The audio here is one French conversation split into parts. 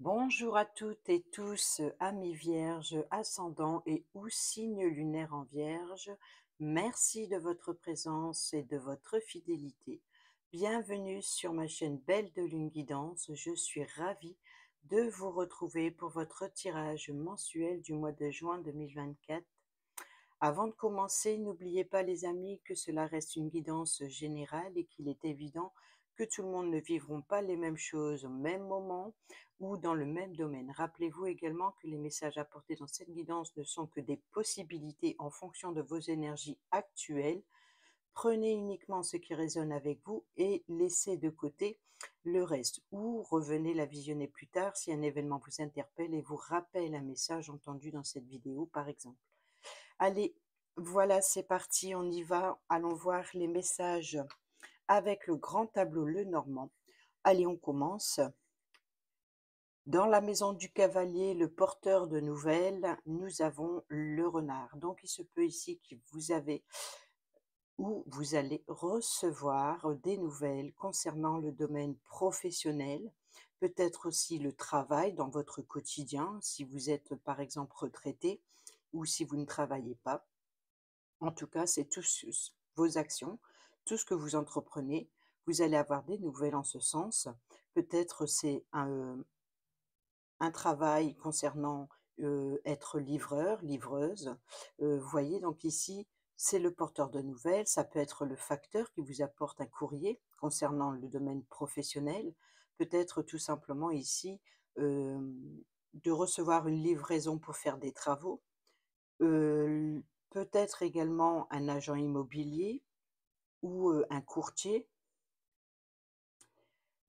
Bonjour à toutes et tous, amis vierges, ascendant et ou signe lunaire en vierge. Merci de votre présence et de votre fidélité. Bienvenue sur ma chaîne Belle de Lune Guidance. Je suis ravie de vous retrouver pour votre tirage mensuel du mois de juin 2024. Avant de commencer, n'oubliez pas les amis que cela reste une guidance générale et qu'il est évident que tout le monde ne vivront pas les mêmes choses au même moment ou dans le même domaine. Rappelez-vous également que les messages apportés dans cette guidance ne sont que des possibilités en fonction de vos énergies actuelles. Prenez uniquement ce qui résonne avec vous et laissez de côté le reste, ou revenez la visionner plus tard si un événement vous interpelle et vous rappelle un message entendu dans cette vidéo par exemple. Allez, voilà, c'est parti, on y va. Allons voir les messages avec le grand tableau Lenormand. Allez, on commence. Dans la maison du cavalier, le porteur de nouvelles, nous avons le renard. Donc, il se peut ici que vous avez ou vous allez recevoir des nouvelles concernant le domaine professionnel, peut-être aussi le travail dans votre quotidien, si vous êtes par exemple retraité ou si vous ne travaillez pas. En tout cas, c'est tous vos actions, tout ce que vous entreprenez, vous allez avoir des nouvelles en ce sens. Peut-être c'est un travail concernant être livreur, livreuse. Vous voyez, donc ici, c'est le porteur de nouvelles. Ça peut être le facteur qui vous apporte un courrier concernant le domaine professionnel. Peut-être tout simplement ici euh, de recevoir une livraison pour faire des travaux. Heu, Peut-être également un agent immobilier ou, un courtier.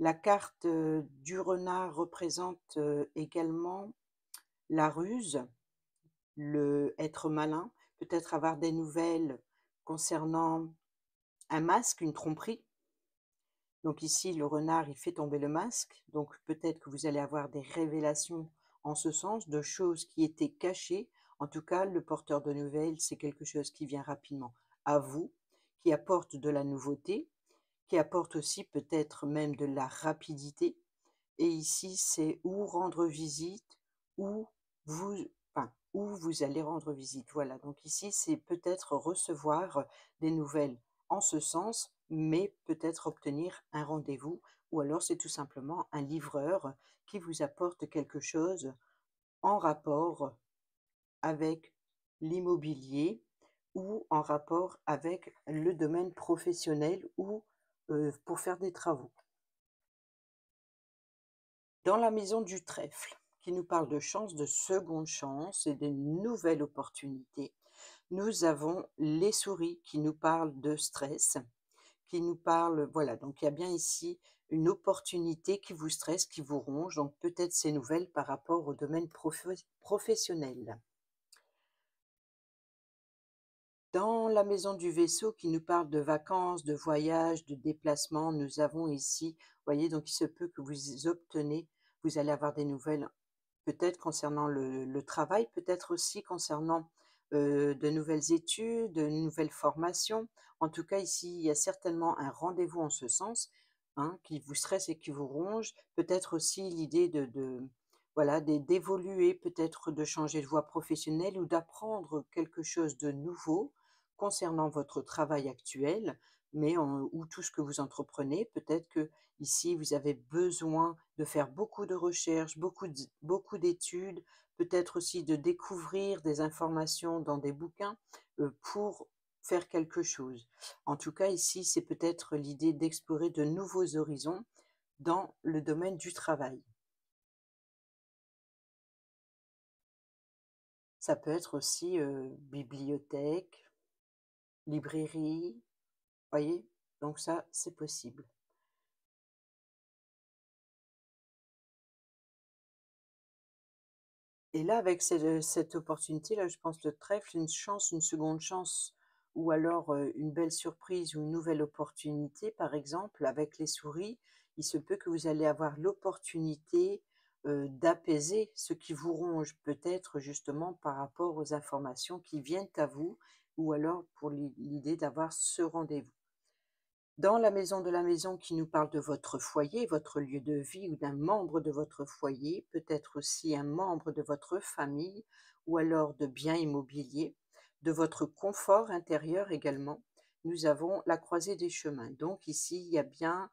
La carte, du renard représente, également la ruse, le être malin, peut-être avoir des nouvelles concernant un masque, une tromperie. Donc ici, le renard, il fait tomber le masque, donc peut-être que vous allez avoir des révélations en ce sens, de choses qui étaient cachées. En tout cas, le porteur de nouvelles, c'est quelque chose qui vient rapidement à vous, qui apporte de la nouveauté, qui apporte aussi peut-être même de la rapidité. Et ici, c'est où rendre visite, où vous, où vous allez rendre visite. Voilà, donc ici, c'est peut-être recevoir des nouvelles en ce sens, mais peut-être obtenir un rendez-vous, ou alors c'est tout simplement un livreur qui vous apporte quelque chose en rapport avec l'immobilier ou en rapport avec le domaine professionnel ou pour faire des travaux. Dans la maison du trèfle, qui nous parle de chance, de seconde chance et de nouvelles opportunités, nous avons les souris qui nous parlent de stress, qui nous parlent, voilà, donc il y a bien ici une opportunité qui vous stresse, qui vous ronge, donc peut-être ces nouvelles par rapport au domaine professionnel. Dans la maison du vaisseau qui nous parle de vacances, de voyages, de déplacements, nous avons ici, vous voyez, donc il se peut que vous obtenez, vous allez avoir des nouvelles peut-être concernant le travail, peut-être aussi concernant de nouvelles études, de nouvelles formations. En tout cas, ici, il y a certainement un rendez-vous en ce sens, hein, qui vous stresse et qui vous ronge. Peut-être aussi l'idée voilà, d'évoluer, peut-être de changer de voie professionnelle ou d'apprendre quelque chose de nouveau concernant votre travail actuel, mais ou tout ce que vous entreprenez. Peut-être que ici, vous avez besoin de faire beaucoup de recherches, beaucoup d'études, peut-être aussi de découvrir des informations dans des bouquins pour faire quelque chose. En tout cas, ici, c'est peut-être l'idée d'explorer de nouveaux horizons dans le domaine du travail. Ça peut être aussi bibliothèque, librairie, voyez? Donc ça, c'est possible. Et là, avec cette opportunité-là, je pense le trèfle, une chance, une seconde chance, ou alors une belle surprise ou une nouvelle opportunité, par exemple, avec les souris, il se peut que vous allez avoir l'opportunité d'apaiser ce qui vous ronge, peut-être justement par rapport aux informations qui viennent à vous, ou alors pour l'idée d'avoir ce rendez-vous. Dans la maison de la maison qui nous parle de votre foyer, votre lieu de vie ou d'un membre de votre foyer, peut-être aussi un membre de votre famille ou alors de biens immobiliers, de votre confort intérieur également, nous avons la croisée des chemins. Donc ici, il y a bien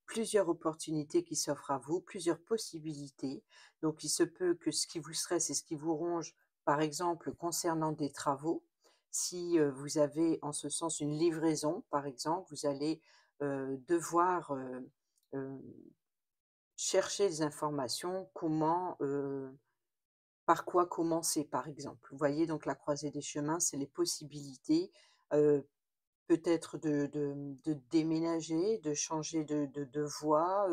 plusieurs opportunités qui s'offrent à vous, plusieurs possibilités. Donc il se peut que ce qui vous stresse et ce qui vous ronge, par exemple concernant des travaux, si, vous avez en ce sens une livraison, par exemple, vous allez, devoir, heu, chercher des informations, par quoi commencer, par exemple. Vous voyez donc la croisée des chemins, c'est les possibilités, heu, peut-être de déménager, de changer de voie,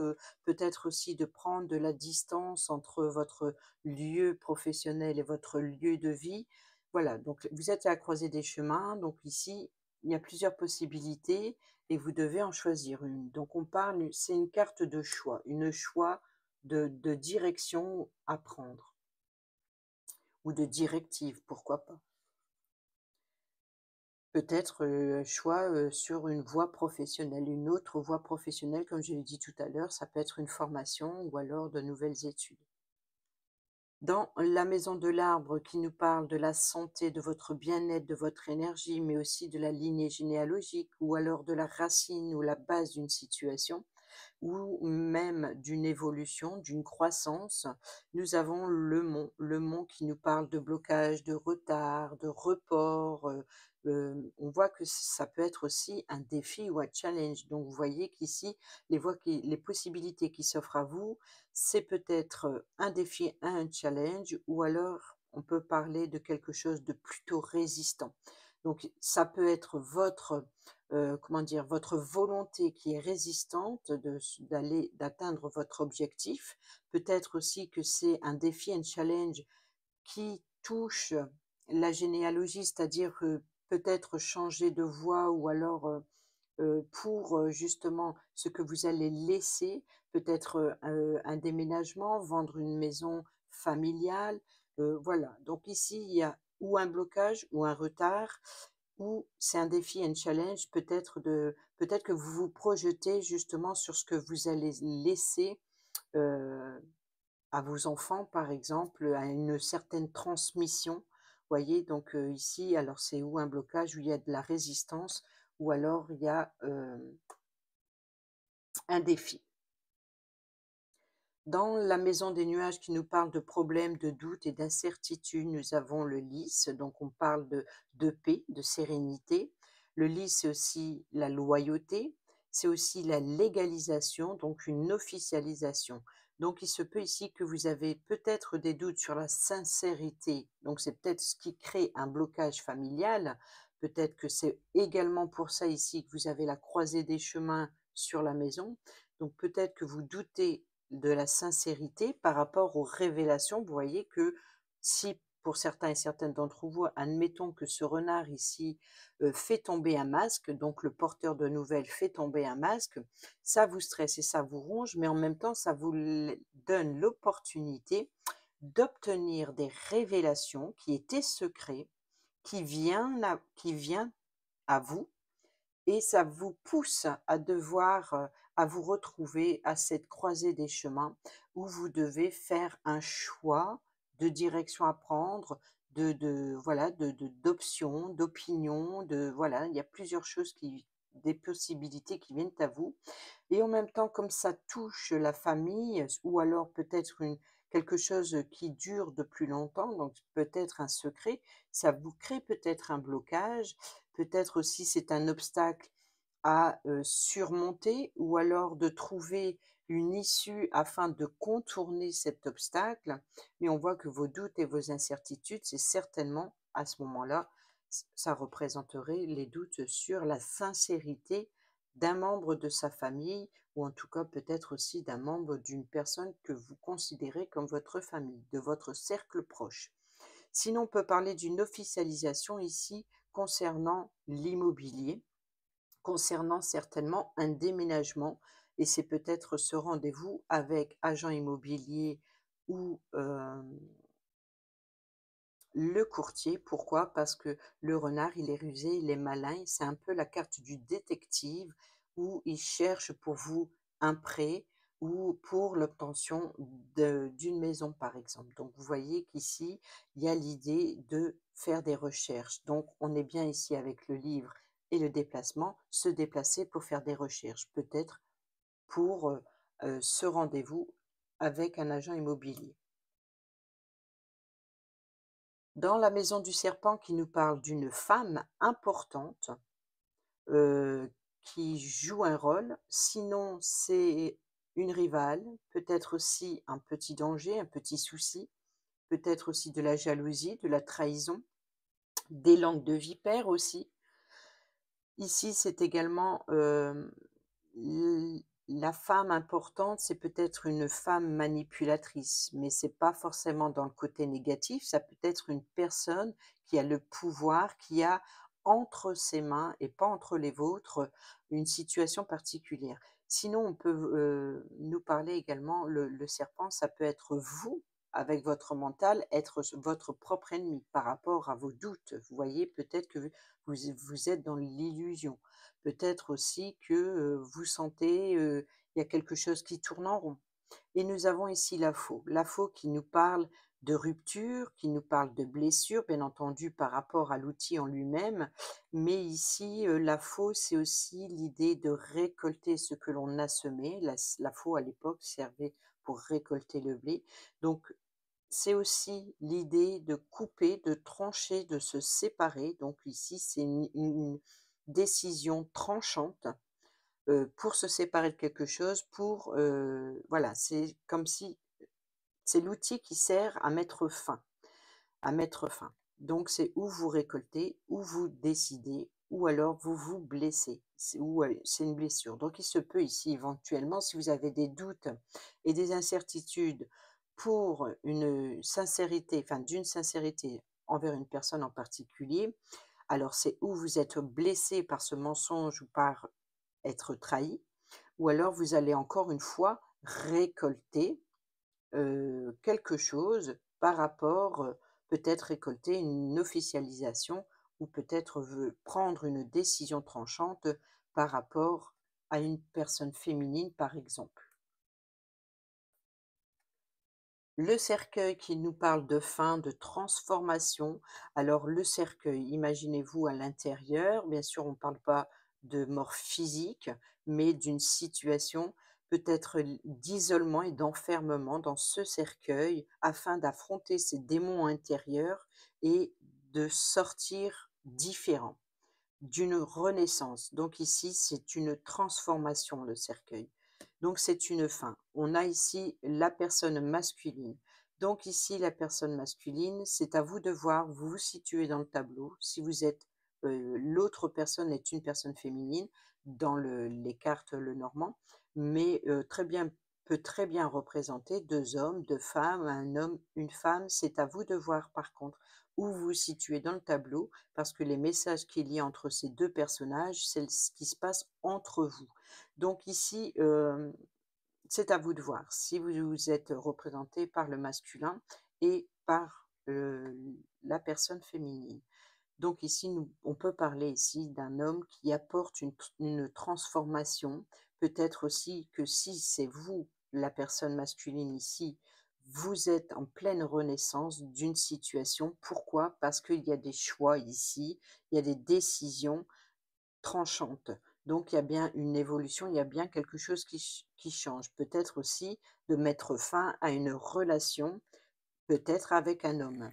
peut-être aussi de prendre de la distance entre votre lieu professionnel et votre lieu de vie. Voilà, donc vous êtes à la croisée des chemins, donc ici, il y a plusieurs possibilités et vous devez en choisir une. Donc on parle c'est une carte de choix, une choix de direction à prendre ou de directive, pourquoi pas. Peut-être, choix, sur une voie professionnelle, une autre voie professionnelle, comme je l'ai dit tout à l'heure, ça peut être une formation ou alors de nouvelles études. Dans la maison de l'arbre qui nous parle de la santé, de votre bien-être, de votre énergie, mais aussi de la lignée généalogique ou alors de la racine ou la base d'une situation, ou même d'une évolution, d'une croissance. Nous avons le mont qui nous parle de blocage, de retard, de report. On voit que ça peut être aussi un défi ou un challenge. Donc vous voyez qu'ici, les possibilités qui s'offrent à vous, c'est peut-être un défi, un challenge, ou alors on peut parler de quelque chose de plutôt résistant. Donc ça peut être votre comment dire? Votre volonté qui est résistante d'atteindre votre objectif. Peut-être aussi que c'est un défi, un challenge qui touche la généalogie, c'est-à-dire que peut-être changer de voie ou alors, pour, justement ce que vous allez laisser, peut-être, un déménagement, vendre une maison familiale, voilà. Donc ici, il y a ou un blocage ou un retard ou c'est un défi, un challenge peut-être que vous vous projetez justement sur ce que vous allez laisser, heu, à vos enfants, par exemple, à une certaine transmission. Voyez? Donc, ici, alors c'est ou un blocage, où il y a de la résistance, ou alors il y a, un défi. Dans la maison des nuages qui nous parle de problèmes, de doutes et d'incertitudes, nous avons le lys, donc on parle de paix, de sérénité. Le lys, c'est aussi la loyauté, c'est aussi la légalisation, donc une officialisation. Donc il se peut ici que vous avez peut-être des doutes sur la sincérité, donc c'est peut-être ce qui crée un blocage familial. Peut-être que c'est également pour ça ici que vous avez la croisée des chemins sur la maison. Donc peut-être que vous doutez de la sincérité par rapport aux révélations. Vous voyez que si pour certains et certaines d'entre vous, admettons que ce renard ici fait tomber un masque, donc le porteur de nouvelles fait tomber un masque, ça vous stresse et ça vous ronge, mais en même temps, ça vous donne l'opportunité d'obtenir des révélations qui étaient secrets, qui vient à vous et ça vous pousse à devoir, à vous retrouver à cette croisée des chemins où vous devez faire un choix de direction à prendre, de voilà, d'options, d'opinions, de voilà, il y a plusieurs choses qui des possibilités qui viennent à vous et en même temps, comme ça touche la famille, ou alors peut-être une quelque chose qui dure de plus longtemps, donc peut-être un secret, ça vous crée peut-être un blocage, peut-être aussi c'est un obstacle à, surmonter ou alors de trouver une issue afin de contourner cet obstacle. Mais on voit que vos doutes et vos incertitudes, c'est certainement à ce moment-là, ça représenterait les doutes sur la sincérité d'un membre de sa famille ou en tout cas peut-être aussi d'un membre d'une personne que vous considérez comme votre famille, de votre cercle proche. Sinon, on peut parler d'une officialisation ici concernant l'immobilier, concernant certainement un déménagement et c'est peut-être ce rendez-vous avec agent immobilier ou Le courtier, pourquoi? Parce que le renard, il est rusé, il est malin, c'est un peu la carte du détective où il cherche pour vous un prêt ou pour l'obtention d'une maison, par exemple. Donc, vous voyez qu'ici, il y a l'idée de faire des recherches. Donc, on est bien ici avec le livre et le déplacement, se déplacer pour faire des recherches, peut-être pour ce rendez-vous avec un agent immobilier. Dans la maison du serpent qui nous parle d'une femme importante, qui joue un rôle, sinon c'est une rivale, peut-être aussi un petit danger, un petit souci, peut-être aussi de la jalousie, de la trahison, des langues de vipère aussi. Ici, c'est également, l la femme importante, c'est peut-être une femme manipulatrice, mais c'est pas forcément dans le côté négatif, ça peut être une personne qui a le pouvoir, qui a entre ses mains et pas entre les vôtres, une situation particulière. Sinon, on peut, nous parler également le serpent, ça peut être vous, avec votre mental, être votre propre ennemi par rapport à vos doutes. Vous voyez, peut-être que vous êtes dans l'illusion. Peut-être aussi que, vous sentez, il y a quelque chose qui tourne en rond. Et nous avons ici la faux. La faux qui nous parle de rupture, qui nous parle de blessure, bien entendu par rapport à l'outil en lui-même. Mais ici, la faux, c'est aussi l'idée de récolter ce que l'on a semé. La faux, à l'époque, servait pour récolter le blé. Donc c'est aussi l'idée de couper, de trancher, de se séparer. Donc ici, c'est une décision tranchante, pour se séparer de quelque chose, pour, voilà, c'est comme si c'est l'outil qui sert à mettre fin, à mettre fin. Donc c'est où vous récoltez, où vous décidez, ou alors vous vous blessez. C'est une blessure. Donc il se peut ici éventuellement, si vous avez des doutes et des incertitudes pour une sincérité, enfin d'une sincérité envers une personne en particulier, alors c'est où vous êtes blessé par ce mensonge ou par être trahi, ou alors vous allez encore une fois récolter quelque chose par rapport, peut-être récolter une officialisation ou peut-être prendre une décision tranchante par rapport à une personne féminine, par exemple. Le cercueil qui nous parle de fin, de transformation. Alors le cercueil, imaginez-vous à l'intérieur, bien sûr on ne parle pas de mort physique, mais d'une situation peut-être d'isolement et d'enfermement dans ce cercueil afin d'affronter ces démons intérieurs et de sortir différent, d'une renaissance. Donc ici, c'est une transformation, le cercueil. Donc c'est une fin. On a ici la personne masculine. Donc ici, la personne masculine, c'est à vous de voir, vous vous situez dans le tableau. Si vous êtes, l'autre personne est une personne féminine dans les cartes le normand, mais peut très bien représenter deux hommes, deux femmes, un homme, une femme. C'est à vous de voir par contre où vous vous situez dans le tableau, parce que les messages qu'il y a entre ces 2 personnages, c'est ce qui se passe entre vous. Donc ici, c'est à vous de voir si vous êtes représenté par le masculin et par, la personne féminine. Donc ici, on peut parler ici d'un homme qui apporte une transformation. Peut-être aussi que si c'est vous, la personne masculine ici, vous êtes en pleine renaissance d'une situation. Pourquoi? Parce qu'il y a des choix ici, il y a des décisions tranchantes. Donc il y a bien une évolution, il y a bien quelque chose qui change. Peut-être aussi de mettre fin à une relation, peut-être avec un homme.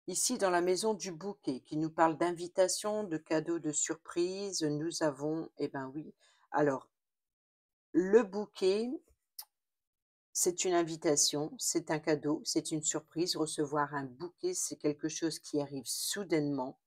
Ici, dans la maison du bouquet, qui nous parle d'invitation, de cadeaux, de surprises, nous avons, eh ben oui, alors le bouquet, c'est une invitation, c'est un cadeau, c'est une surprise. Recevoir un bouquet, c'est quelque chose qui arrive soudainement.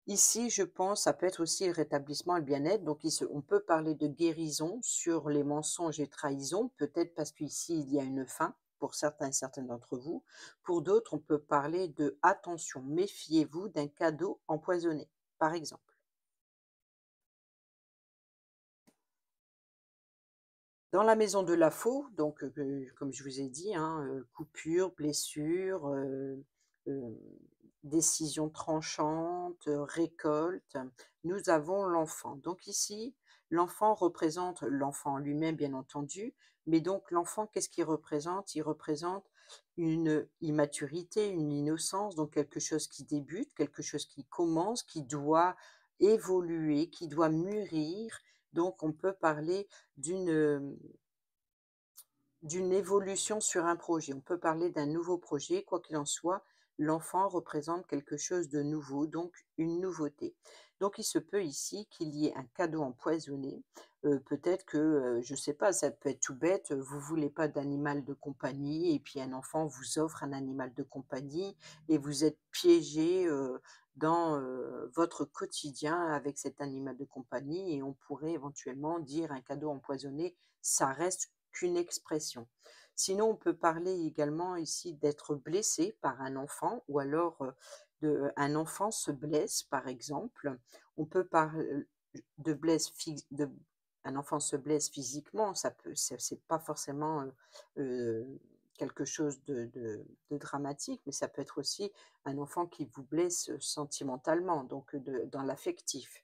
Ici, je pense, ça peut être aussi le rétablissement et le bien-être. Donc, on peut parler de guérison sur les mensonges et trahisons, peut-être parce qu'ici, il y a une fin pour certains et certaines d'entre vous. Pour d'autres, on peut parler de attention, méfiez-vous d'un cadeau empoisonné, par exemple. Dans la maison de la faux, donc comme je vous ai dit, hein, coupure, blessure, décision tranchante, récolte, nous avons l'enfant. Donc ici, l'enfant représente l'enfant lui-même, bien entendu, mais donc l'enfant, qu'est-ce qu'il représente? Il représente une immaturité, une innocence, donc quelque chose qui débute, quelque chose qui commence, qui doit évoluer, qui doit mûrir. Donc on peut parler d'une, d'une évolution sur un projet. On peut parler d'un nouveau projet, quoi qu'il en soit, l'enfant représente quelque chose de nouveau, donc une nouveauté. Donc il se peut ici qu'il y ait un cadeau empoisonné. Peut-être que, je ne sais pas, ça peut être tout bête, vous voulez pas d'animal de compagnie et puis un enfant vous offre un animal de compagnie et vous êtes piégé, dans, votre quotidien avec cet animal de compagnie et on pourrait éventuellement dire un cadeau empoisonné, ça reste qu'une expression. Sinon, on peut parler également ici d'être blessé par un enfant ou alors, un enfant se blesse, par exemple. On peut parler de blesse phys de un enfant se blesse physiquement, ça peut c'est pas forcément, quelque chose de dramatique, mais ça peut être aussi un enfant qui vous blesse, sentimentalement, donc dans l'affectif.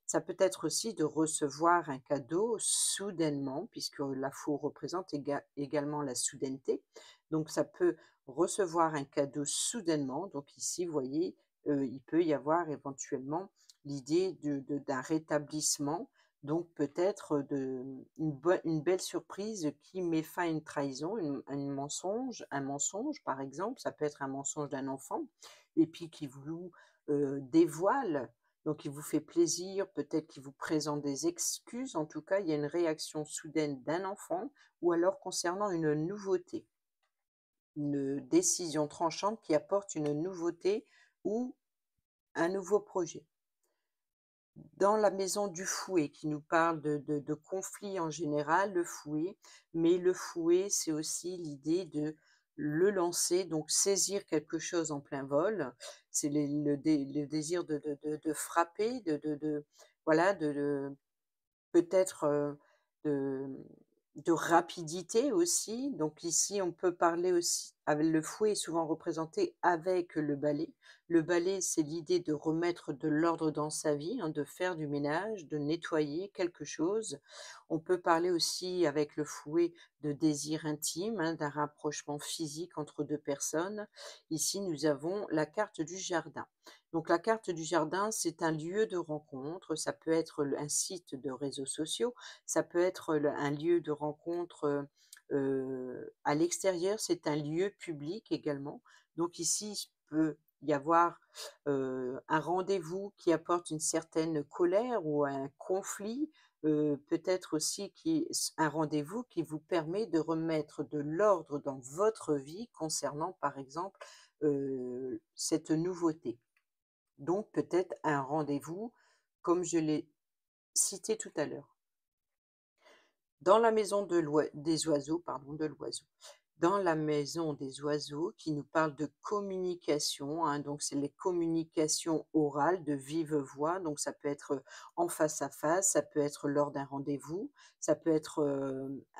Ça peut être aussi de recevoir un cadeau soudainement, puisque la faux représente également la soudaineté. Donc ça peut recevoir un cadeau soudainement. Donc ici, vous voyez, il peut y avoir éventuellement l'idée d'un rétablissement. Donc peut-être une belle surprise qui met fin à une trahison, un mensonge par exemple, ça peut être un mensonge d'un enfant, et puis qui vous dévoile, donc il vous fait plaisir, peut-être qu'il vous présente des excuses. En tout cas, il y a une réaction soudaine d'un enfant ou alors concernant une nouveauté, une décision tranchante qui apporte une nouveauté ou un nouveau projet. Dans la maison du fouet qui nous parle de conflits en général, le fouet, mais le fouet, c'est aussi l'idée de le lancer, donc saisir quelque chose en plein vol. C'est le désir de frapper, voilà, peut-être, de de rapidité aussi. Donc ici, on peut parler aussi avec le fouet est souvent représenté avec le balai. Le balai, c'est l'idée de remettre de l'ordre dans sa vie, hein, de faire du ménage, de nettoyer quelque chose. On peut parler aussi avec le fouet de désir intime, hein, d'un rapprochement physique entre 2 personnes. Ici, nous avons la carte du jardin. Donc la carte du jardin, c'est un lieu de rencontre, ça peut être un site de réseaux sociaux, ça peut être un lieu de rencontre à l'extérieur, c'est un lieu public également. Donc ici, il peut y avoir un rendez-vous qui apporte une certaine colère ou un conflit, peut-être aussi un rendez-vous qui vous permet de remettre de l'ordre dans votre vie concernant, par exemple, cette nouveauté. Donc peut-être un rendez-vous, comme je l'ai cité tout à l'heure. Dans la maison des oiseaux, pardon, de l'oiseau. Dans la maison des oiseaux qui nous parle de communication, hein, donc c'est les communications orales de vive voix, donc ça peut être en face à face, ça peut être lors d'un rendez-vous, ça peut être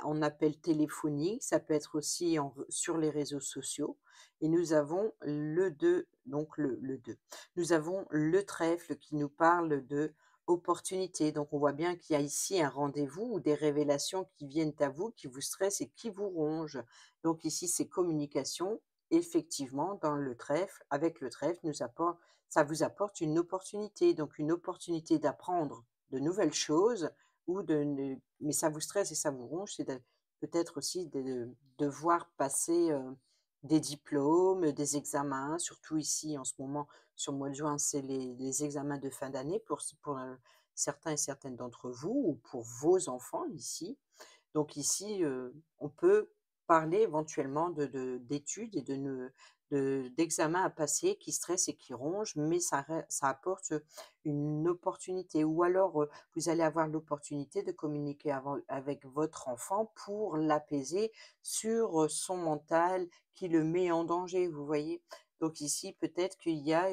en appel téléphonique, ça peut être aussi sur les réseaux sociaux. Et nous avons le 2, donc le 2. Nous avons le trèfle qui nous parle de opportunité. Donc on voit bien qu'il y a ici un rendez-vous ou des révélations qui viennent à vous, qui vous stressent et qui vous rongent. Donc ici, c'est communication. Effectivement, dans le trèfle, avec le trèfle, ça vous apporte une opportunité. Donc une opportunité d'apprendre de nouvelles choses ou mais ça vous stresse et ça vous ronge, c'est peut-être aussi de devoir passer des diplômes, des examens, surtout ici en ce moment, sur le mois de juin, c'est les examens de fin d'année pour certains et certaines d'entre vous ou pour vos enfants ici. Donc ici, on peut parler éventuellement d'études et d'examens à passer qui stressent et qui rongent, mais ça apporte une opportunité. Ou alors, vous allez avoir l'opportunité de communiquer avec votre enfant pour l'apaiser sur son mental qui le met en danger, vous voyez? Donc ici, peut-être qu'il y a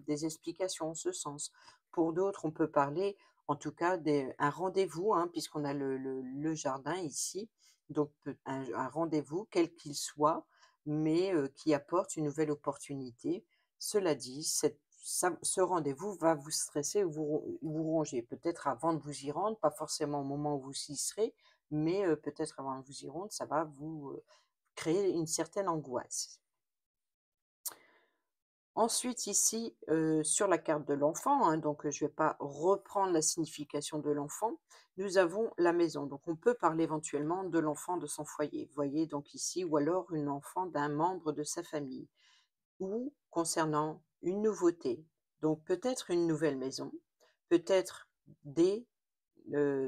des explications en ce sens. Pour d'autres, on peut parler en tout cas un rendez-vous, hein, puisqu'on a le jardin ici, donc un rendez-vous quel qu'il soit, mais qui apporte une nouvelle opportunité. Cela dit, ce rendez-vous va vous stresser ou vous ronger, peut-être avant de vous y rendre, pas forcément au moment où vous y serez, mais peut-être avant de vous y rendre, ça va vous créer une certaine angoisse. Ensuite ici, sur la carte de l'enfant, hein, donc je ne vais pas reprendre la signification de l'enfant, nous avons la maison. Donc on peut parler éventuellement de l'enfant de son foyer, vous voyez donc ici, ou alors une enfant d'un membre de sa famille, ou concernant une nouveauté. Donc peut-être une nouvelle maison, peut-être des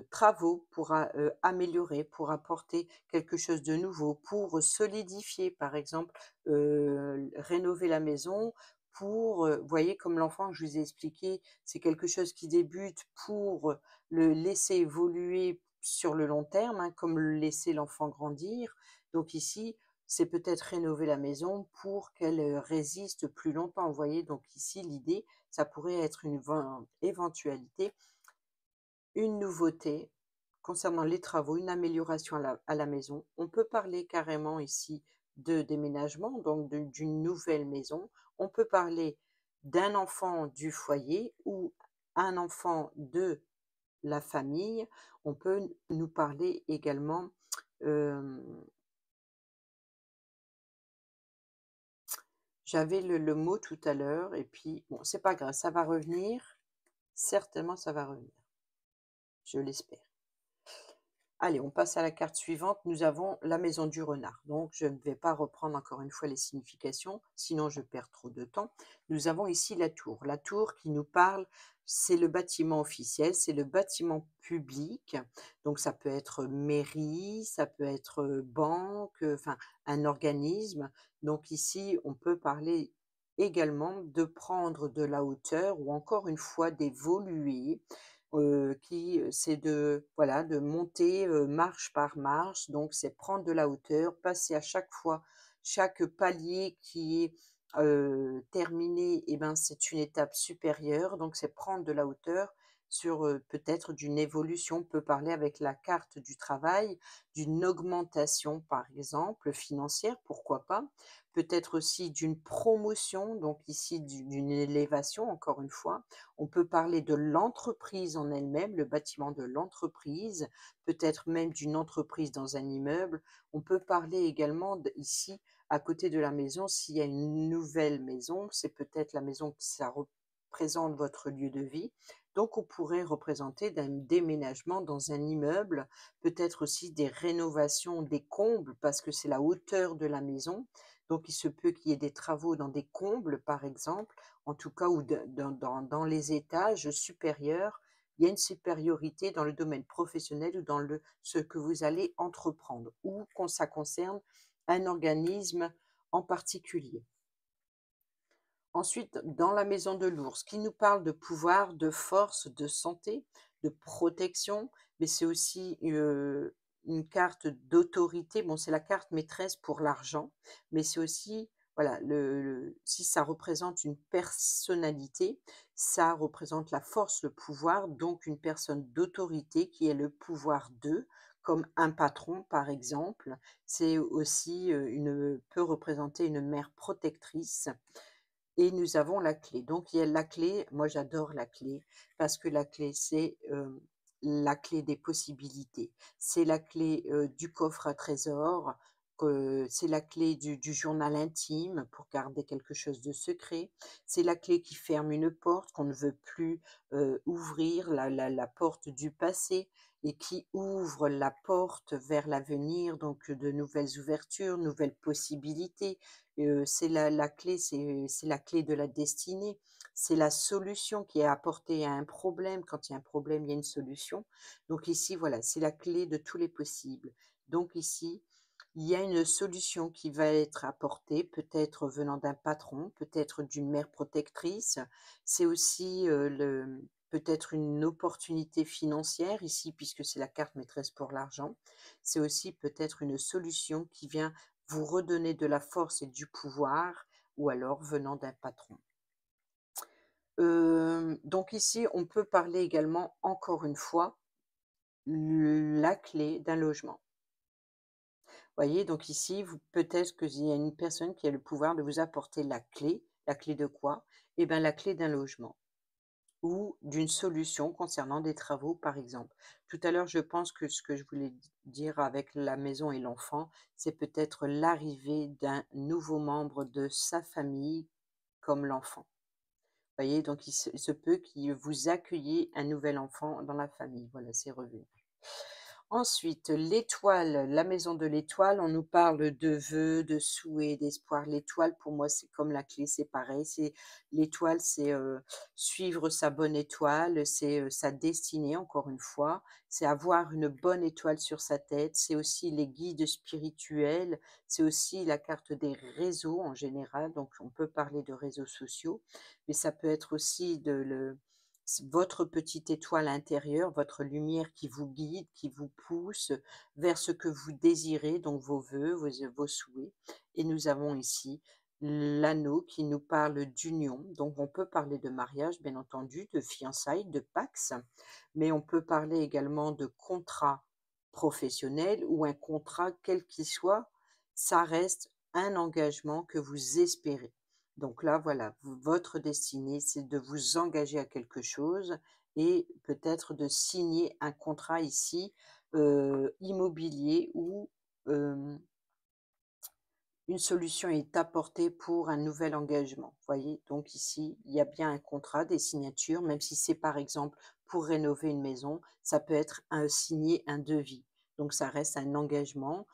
travaux pour améliorer, pour apporter quelque chose de nouveau, pour solidifier, par exemple, rénover la maison pour, vous voyez comme l'enfant que je vous ai expliqué, c'est quelque chose qui débute pour le laisser évoluer sur le long terme, hein, comme le laisser l'enfant grandir. Donc ici, c'est peut-être rénover la maison pour qu'elle, résiste plus longtemps, vous voyez? Donc ici, l'idée, ça pourrait être une éventualité, une nouveauté concernant les travaux, une amélioration à la maison. On peut parler carrément ici de déménagement, donc d'une nouvelle maison. On peut parler d'un enfant du foyer ou un enfant de la famille. On peut nous parler également, hem, j'avais le mot tout à l'heure et puis bon, c'est pas grave, ça va revenir. Certainement, ça va revenir, je l'espère. Allez, on passe à la carte suivante. Nous avons la maison du renard. Donc, je ne vais pas reprendre encore une fois les significations, sinon je perds trop de temps. Nous avons ici la tour. La tour qui nous parle, c'est le bâtiment officiel, c'est le bâtiment public. Donc, ça peut être mairie, ça peut être banque, enfin, un organisme. Donc, ici, on peut parler également de prendre de la hauteur ou encore une fois d'évoluer, c'est de voilà, de monter, marche par marche, donc c'est prendre de la hauteur, passer à chaque fois, chaque palier qui est, terminé et ben, c'est une étape supérieure, donc c'est prendre de la hauteur sur, peut-être d'une évolution. On peut parler avec la carte du travail, d'une augmentation, par exemple, financière, pourquoi pas. Peut-être aussi d'une promotion, donc ici d'une élévation, encore une fois. On peut parler de l'entreprise en elle-même, le bâtiment de l'entreprise, peut-être même d'une entreprise dans un immeuble. On peut parler également ici, à côté de la maison, s'il y a une nouvelle maison, c'est peut-être la maison que ça représente votre lieu de vie. Donc on pourrait représenter d'un déménagement dans un immeuble, peut-être aussi des rénovations, des combles, parce que c'est la hauteur de la maison. Donc il se peut qu'il y ait des travaux dans des combles, par exemple, en tout cas, ou dans les étages supérieurs, il y a une supériorité dans le domaine professionnel ou dans ce que vous allez entreprendre, ou quand ça concerne un organisme en particulier. Ensuite, dans la maison de l'ours, qui nous parle de pouvoir, de force, de santé, de protection, mais c'est aussi une carte d'autorité. Bon, c'est la carte maîtresse pour l'argent, mais c'est aussi, voilà, si ça représente une personnalité, ça représente la force, le pouvoir, donc une personne d'autorité qui est le pouvoir d'eux, comme un patron, par exemple. C'est aussi peut représenter une mère protectrice et nous avons la clé. Donc il y a la clé, moi j'adore la clé parce que la clé, c'est, la clé des possibilités. C'est la clé, du coffre à trésor, c'est la clé du journal intime pour garder quelque chose de secret. C'est la clé qui ferme une porte qu'on ne veut plus, ouvrir, la porte du passé et qui ouvre la porte vers l'avenir, donc de nouvelles ouvertures, nouvelles possibilités. C'est la clé, c'est la clé de la destinée. C'est la solution qui est apportée à un problème. Quand il y a un problème, il y a une solution. Donc ici, voilà, c'est la clé de tous les possibles. Donc ici, il y a une solution qui va être apportée, peut-être venant d'un patron, peut-être d'une mère protectrice. C'est aussi, peut-être une opportunité financière ici, puisque c'est la carte maîtresse pour l'argent. C'est aussi peut-être une solution qui vient vous redonner de la force et du pouvoir ou alors venant d'un patron. Donc ici, on peut parler également, encore une fois, la clé d'un logement. Voyez? Donc ici, vous peut-être qu'il y a une personne qui a le pouvoir de vous apporter la clé. La clé de quoi? Eh bien, la clé d'un logement ou d'une solution concernant des travaux, par exemple. Tout à l'heure, je pense que ce que je voulais dire avec la maison et l'enfant, c'est peut-être l'arrivée d'un nouveau membre de sa famille comme l'enfant. Voyez? Donc il se peut que vous accueilliez un nouvel enfant dans la famille. Voilà, c'est revenu. Ensuite, l'étoile, la maison de l'étoile, on nous parle de vœux, de souhaits, d'espoir. L'étoile, pour moi, c'est comme la clé, c'est pareil. C'est l'étoile, c'est suivre sa bonne étoile, c'est sa destinée, encore une fois. C'est avoir une bonne étoile sur sa tête. C'est aussi les guides spirituels. C'est aussi la carte des réseaux en général. Donc, on peut parler de réseaux sociaux, mais ça peut être aussi votre petite étoile intérieure, votre lumière qui vous guide, qui vous pousse vers ce que vous désirez, donc vos vœux, vos souhaits. Et nous avons ici l'anneau qui nous parle d'union. Donc on peut parler de mariage, bien entendu, de fiançailles, de pax, mais on peut parler également de contrat professionnel ou un contrat quel qu'il soit, ça reste un engagement que vous espérez. Donc là, voilà, votre destinée, c'est de vous engager à quelque chose et peut-être de signer un contrat ici, immobilier ou, hem, une solution est apportée pour un nouvel engagement. Voyez? Donc ici, il y a bien un contrat, des signatures, même si c'est par exemple pour rénover une maison, ça peut être signer un devis. Donc ça reste un engagement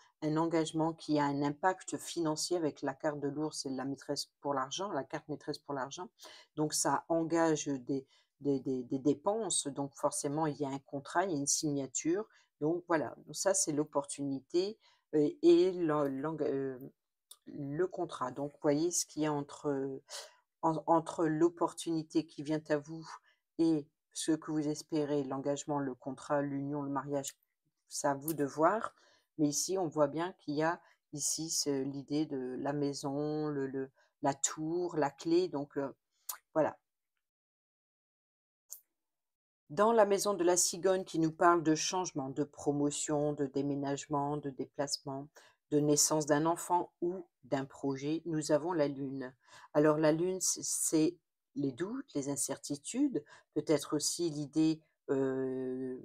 qui a un impact financier avec la carte de l'ours et la maîtresse pour l'argent, la carte maîtresse pour l'argent. Donc ça engage des dépenses, donc forcément il y a un contrat, il y a une signature. Donc voilà, donc ça c'est l'opportunité et le contrat. Donc, vous voyez ce qu'il y a entre l'opportunité qui vient à vous et ce que vous espérez, l'engagement, le contrat, l'union, le mariage, c'est à vous de voir. Mais ici, on voit bien qu'il y a ici l'idée de la maison, la tour, la clé. Donc, voilà. Dans la maison de la cigogne qui nous parle de changement, de promotion, de déménagement, de déplacement, de naissance d'un enfant ou d'un projet, nous avons la lune. Alors la lune, c'est les doutes, les incertitudes, peut-être aussi l'idée de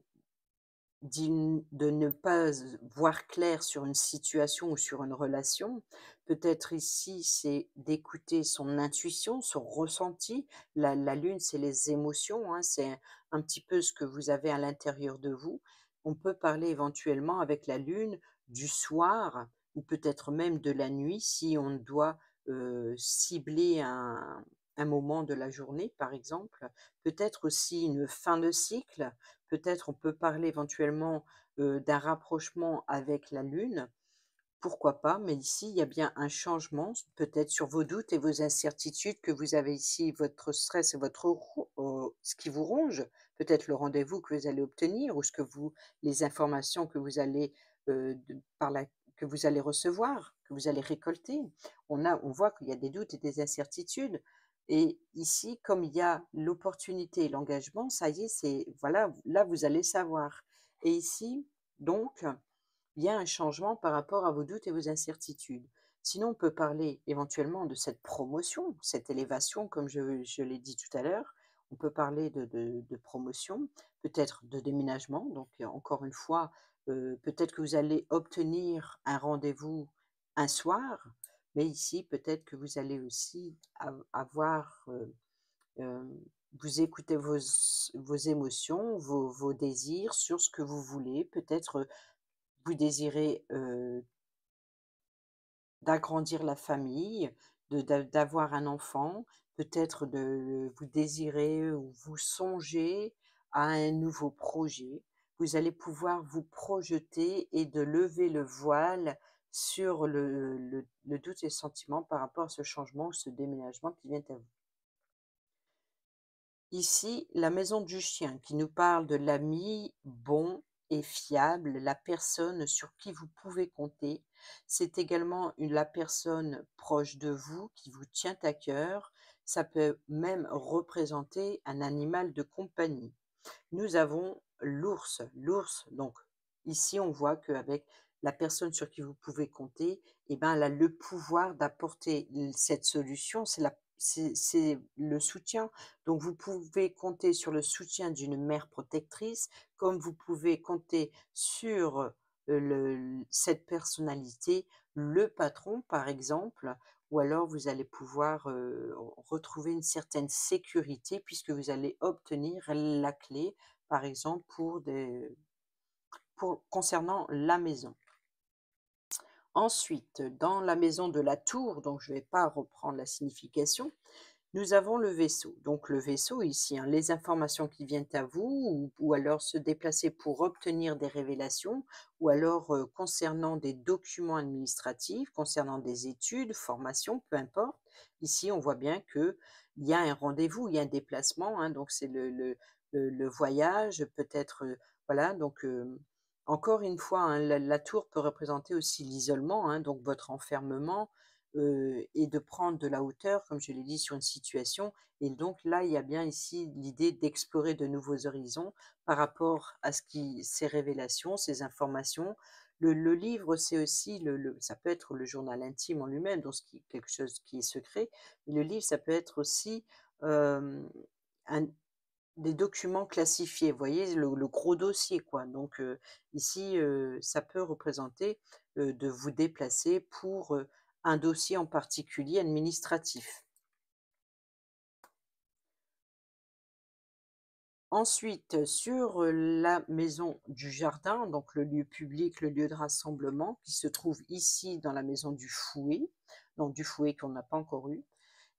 ne pas voir clair sur une situation ou sur une relation. Peut-être ici, c'est d'écouter son intuition, son ressenti. La lune, c'est les émotions, hein, c'est un petit peu ce que vous avez à l'intérieur de vous. On peut parler éventuellement avec la lune du soir ou peut-être même de la nuit si on doit cibler un moment de la journée, par exemple. Peut-être aussi une fin de cycle. Peut-être on peut parler éventuellement, d'un rapprochement avec la lune, pourquoi pas? Mais ici, il y a bien un changement, peut-être sur vos doutes et vos incertitudes que vous avez ici, votre stress et ce qui vous ronge, peut-être le rendez-vous que vous allez obtenir ou les informations que vous allez, de par la que vous allez recevoir, que vous allez récolter. On voit qu'il y a des doutes et des incertitudes et ici, comme il y a l'opportunité et l'engagement, ça y est, c'est voilà, là, vous allez savoir et ici, donc il y a un changement par rapport à vos doutes et vos incertitudes. Sinon, on peut parler éventuellement de cette promotion, cette élévation, comme je l'ai dit tout à l'heure. On peut parler de promotion, peut-être de déménagement. Donc, encore une fois, peut-être que vous allez obtenir un rendez-vous un soir, mais ici, peut-être que vous allez aussi avoir, vous écoutez vos émotions, vos désirs sur ce que vous voulez. Peut-être vous désirez, d'agrandir la famille, d'avoir un enfant, peut-être vous désirez ou vous songez à un nouveau projet. Vous allez pouvoir vous projeter et de lever le voile sur le doute et le sentiment par rapport à ce changement ou ce déménagement qui vient à vous. Ici, la maison du chien qui nous parle de l'ami bon et fiable, la personne sur qui vous pouvez compter. C'est également la personne proche de vous qui vous tient à cœur. ça peut même représenter un animal de compagnie. Nous avons l'ours. L'ours, donc ici, on voit qu'avec la personne sur qui vous pouvez compter, eh ben, elle a le pouvoir d'apporter cette solution. C'est le soutien. Donc, vous pouvez compter sur le soutien d'une mère protectrice, comme vous pouvez compter sur cette personnalité, le patron, par exemple, ou alors vous allez pouvoir retrouver une certaine sécurité puisque vous allez obtenir la clé par exemple pour concernant la maison. Ensuite, dans la maison de la tour, donc je ne vais pas reprendre la signification, nous avons le vaisseau. Donc le vaisseau ici, hein, les informations qui viennent à vous ou alors se déplacer pour obtenir des révélations ou alors concernant des documents administratifs, concernant des études, formations, peu importe. Ici, on voit bien qu'il y a un rendez-vous, il y a un déplacement, hein, donc c'est le voyage, peut-être, voilà, donc encore une fois, hein, la tour peut représenter aussi l'isolement, hein, donc votre enfermement, et de prendre de la hauteur, comme je l'ai dit, sur une situation. Et donc là, il y a bien ici l'idée d'explorer de nouveaux horizons par rapport à ces révélations, ces informations. Le livre, c'est aussi, ça peut être le journal intime en lui-même, donc quelque chose qui est secret. Mais le livre, ça peut être aussi euh, un, des documents classifiés, vous voyez? Le gros dossier, quoi. Donc, ici, ça peut représenter, de vous déplacer pour, un dossier en particulier administratif. Ensuite, sur, la maison du jardin, donc le lieu public, le lieu de rassemblement qui se trouve ici dans la maison du fouet, donc du fouet qu'on n'a pas encore eu.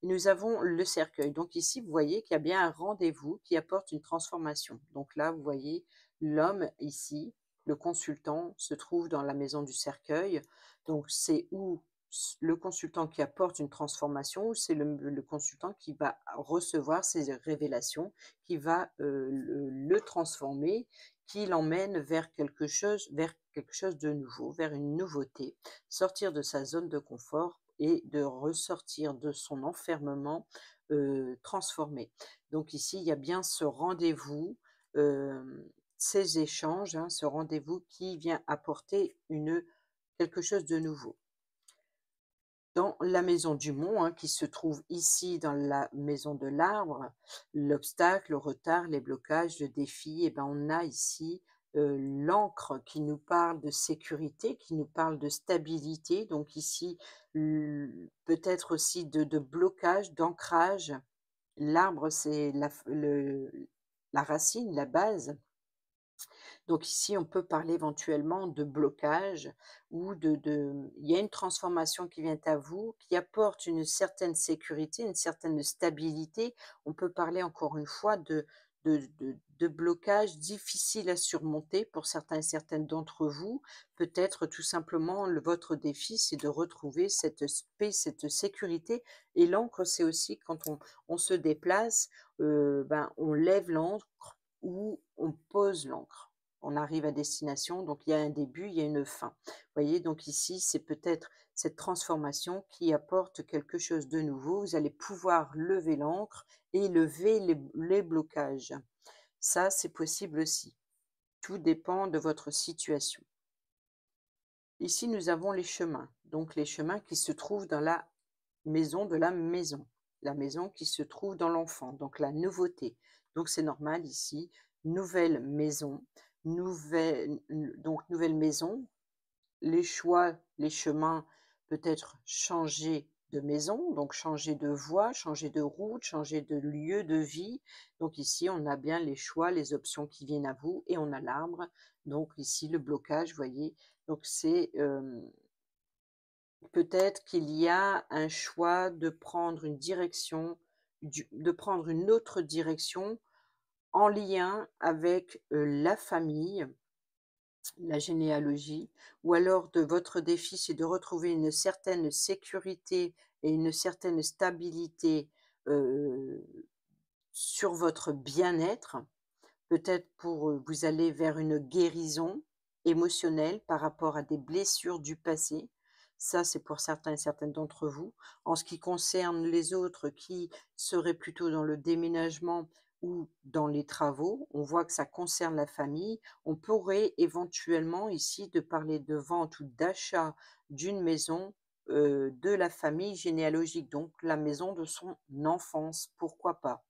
Nous avons le cercueil. Donc ici, vous voyez qu'il y a bien un rendez-vous qui apporte une transformation. Donc là, vous voyez l'homme ici, le consultant, se trouve dans la maison du cercueil. Donc c'est où le consultant qui apporte une transformation, ou c'est le consultant qui va recevoir ces révélations, qui va le transformer, qui l'emmène vers quelque chose de nouveau, vers une nouveauté, sortir de sa zone de confort et de ressortir de son enfermement transformé. Donc ici, il y a bien ce rendez-vous, ces échanges, hein, ce rendez-vous qui vient apporter quelque chose de nouveau. Dans la maison du mont, hein, qui se trouve ici dans la maison de l'arbre, l'obstacle, le retard, les blocages, le défi, et ben on a ici l'encre qui nous parle de sécurité, qui nous parle de stabilité. Donc ici, peut-être aussi de blocage, d'ancrage. L'arbre, c'est la racine, la base. Donc ici, on peut parler éventuellement de blocage ou il y a une transformation qui vient à vous, qui apporte une certaine sécurité, une certaine stabilité. On peut parler encore une fois de blocage difficile à surmonter pour certains et certaines d'entre vous. Peut-être tout simplement, votre défi, c'est de retrouver cette paix, cette sécurité. Et l'encre, c'est aussi quand on se déplace, ben, on lève l'encre ou on pose l'encre. On arrive à destination, donc il y a un début, il y a une fin. Vous voyez, donc ici, c'est peut-être cette transformation qui apporte quelque chose de nouveau. Vous allez pouvoir lever l'encre et lever les blocages. Ça, c'est possible aussi. Tout dépend de votre situation. Ici, nous avons les chemins. Donc les chemins qui se trouvent dans la maison de la maison. La maison qui se trouve dans l'enfant. Donc la nouveauté. Donc c'est normal ici. Nouvelle maison. Nouvelle maison. Les choix, les chemins, peut-être changer de maison, donc changer de voie, changer de route, changer de lieu de vie. Donc ici, on a bien les choix, les options qui viennent à vous et on a l'arbre. Donc ici, le blocage, vous voyez. Donc c'est peut-être qu'il y a un choix de prendre une direction, de prendre une autre direction en lien avec la famille, la généalogie, ou alors de votre défi, c'est de retrouver une certaine sécurité et une certaine stabilité euh, sur votre bien-être. Peut-être pour vous aller vers une guérison émotionnelle par rapport à des blessures du passé. Ça, c'est pour certains et certaines d'entre vous. En ce qui concerne les autres qui seraient plutôt dans le déménagement ou dans les travaux, on voit que ça concerne la famille. On pourrait éventuellement ici de parler de vente ou d'achat d'une maison, de la famille généalogique, donc la maison de son enfance, pourquoi pas?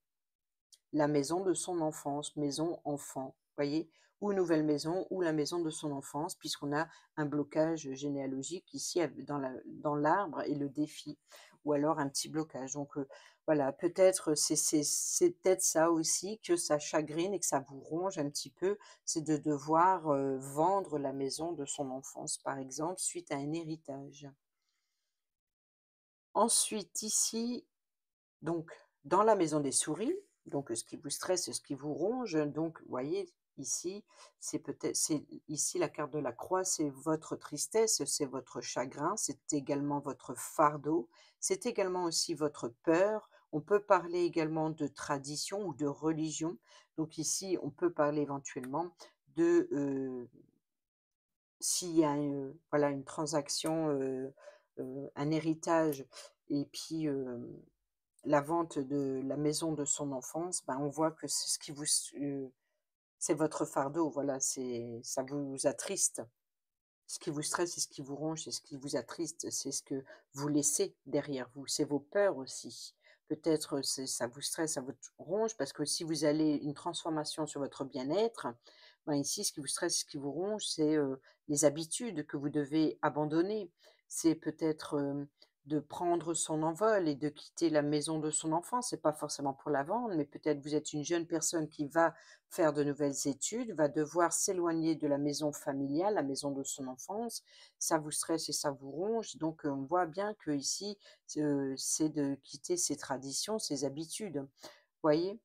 La maison de son enfance, maison enfant, voyez? Ou nouvelle maison ou la maison de son enfance puisqu'on a un blocage généalogique ici dans l'arbre et le défi ou alors un petit blocage donc voilà, peut-être c'est peut-être ça aussi que ça chagrine et que ça vous ronge un petit peu, c'est de devoir, vendre la maison de son enfance, par exemple, suite à un héritage. Ensuite ici, donc, dans la maison des souris, donc ce qui vous stresse, ce qui vous ronge, donc vous voyez ici, c'est ici la carte de la croix, c'est votre tristesse, c'est votre chagrin, c'est également votre fardeau, c'est également aussi votre peur. On peut parler également de tradition ou de religion. Donc ici, on peut parler éventuellement de, s'il y a, voilà une transaction, un héritage et puis, la vente de la maison de son enfance, ben, on voit que c'est ce qui c'est votre fardeau, voilà, ça vous attriste. Ce qui vous stresse, c'est ce qui vous ronge, c'est ce qui vous attriste, c'est ce que vous laissez derrière vous, c'est vos peurs aussi. Peut-être, ça vous stresse, ça vous ronge parce que si vous allez une transformation sur votre bien-être, ben, ici, ce qui vous stresse, ce qui vous ronge, c'est, les habitudes que vous devez abandonner. C'est peut-être, de prendre son envol et de quitter la maison de son enfance. C'est pas forcément pour la vendre, mais peut-être vous êtes une jeune personne qui va faire de nouvelles études, va devoir s'éloigner de la maison familiale, la maison de son enfance. Ça vous stresse et ça vous ronge. Donc, on voit bien que ici, c'est de quitter ses traditions, ses habitudes. Voyez?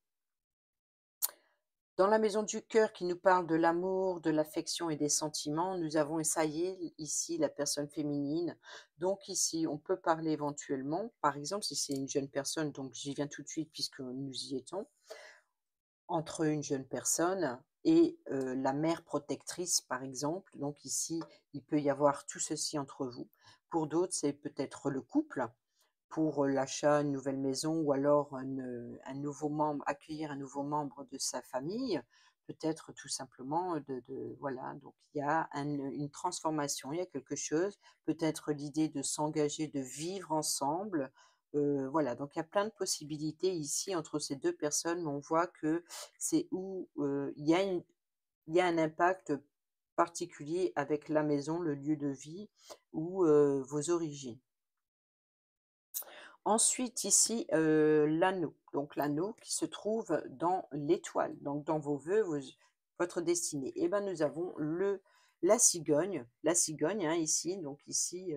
Dans la maison du cœur qui nous parle de l'amour, de l'affection et des sentiments, nous avons ça y est, ici la personne féminine. Donc ici, on peut parler éventuellement, par exemple, si c'est une jeune personne, donc j'y viens tout de suite puisque nous y étions, entre une jeune personne et la mère protectrice, par exemple. Donc ici, il peut y avoir tout ceci entre vous. Pour d'autres, c'est peut-être le couple, pour, l'achat d'une nouvelle maison ou alors un nouveau membre accueillir un nouveau membre de sa famille. Peut-être tout simplement, voilà, donc il y a une transformation, il y a quelque chose, peut-être l'idée de s'engager, de vivre ensemble, voilà, donc il y a plein de possibilités ici entre ces 2 personnes, mais on voit que c'est où, il y a un impact particulier avec la maison, le lieu de vie ou, vos origines. Ensuite ici, l'anneau. Donc l'anneau qui se trouve dans l'étoile, donc dans vos vœux, votre destinée. Et ben, nous avons la cigogne, hein, ici, donc ici,